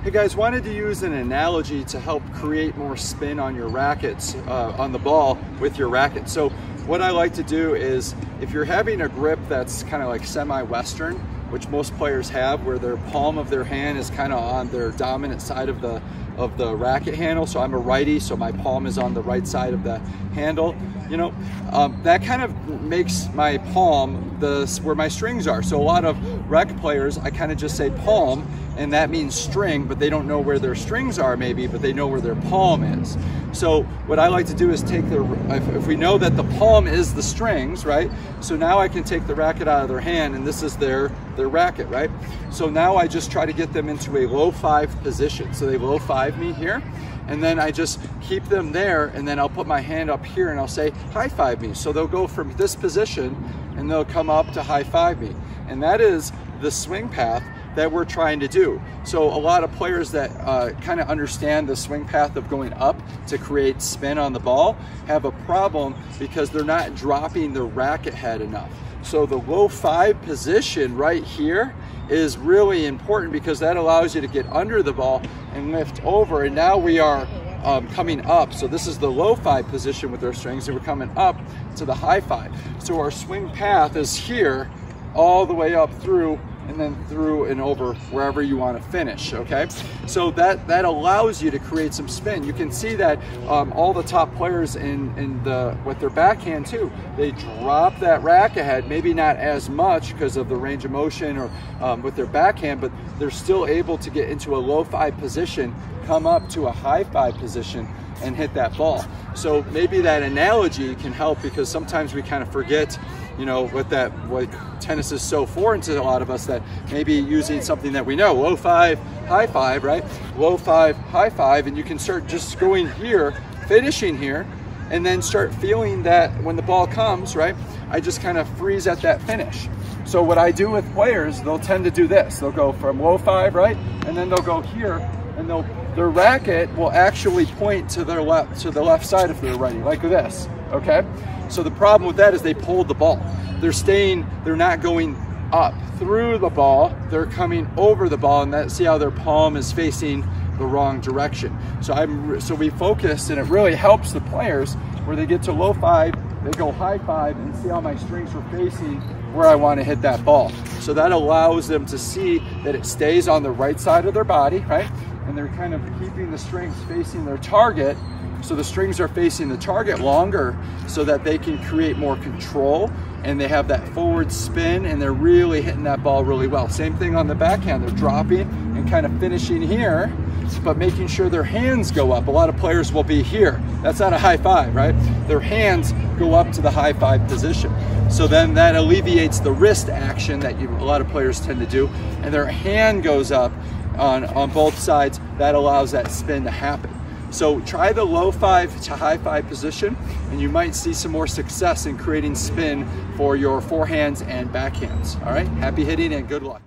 Hey guys, wanted to use an analogy to help create more spin on your rackets, on the ball with your racket. So what I like to do is, if you're having a grip that's kind of like semi-Western, which most players have, where their palm of their hand is kind of on their dominant side of the racket handle. So I'm a righty, so my palm is on the right side of the handle. You know, that kind of makes my palm where my strings are. So a lot of racket players, I kind of just say palm, and that means string, but they don't know where their strings are maybe, but they know where their palm is. So what I like to do is take if we know that the palm is the strings, right? So now I can take the racket out of their hand, and this is their racket, right? So now I just try to get them into a low five position. So they low five me here, and then I just keep them there, and then I'll put my hand up here and I'll say high five me. So they'll go from this position and they'll come up to high five me. And that is the swing path that we're trying to do. So a lot of players that kind of understand the swing path of going up to create spin on the ball have a problem because they're not dropping the racket head enough. So the low five position right here is really important because that allows you to get under the ball and lift over. And now we are coming up. So this is the low five position with our strings, and we're coming up to the high five. So our swing path is here all the way up through, and then through and over wherever you want to finish, okay? So that allows you to create some spin. You can see that all the top players with their backhand too, they drop that racket head, maybe not as much because of the range of motion or with their backhand, but they're still able to get into a low five position, come up to a high five position, and hit that ball. So maybe that analogy can help, because sometimes we kind of forget, you know, what tennis is so foreign to a lot of us, that maybe using something that we know, low five, high five, right? Low five, high five, and you can start just going here, finishing here, and then start feeling that when the ball comes, right? I just kind of freeze at that finish. So what I do with players, they'll tend to do this. They'll go from low five, right? And then they'll go here, and their racket will actually point to the left side if they're righty, like this, okay? So the problem with that is they pulled the ball. They're not going up through the ball, they're coming over the ball, and see how their palm is facing the wrong direction. So we focus, and it really helps the players where they get to low five, they go high five, and see how my strings are facing where I want to hit that ball. So that allows them to see that it stays on the right side of their body, right? And they're kind of keeping the strings facing their target. So the strings are facing the target longer so that they can create more control, and they have that forward spin, and they're really hitting that ball really well. Same thing on the backhand. They're dropping and kind of finishing here, but making sure their hands go up. A lot of players will be here. That's not a high five, right? Their hands go up to the high five position. So then that alleviates the wrist action that a lot of players tend to do, and their hand goes up on both sides. That allows that spin to happen. So try the low five to high five position, and you might see some more success in creating spin for your forehands and backhands. All right, happy hitting and good luck.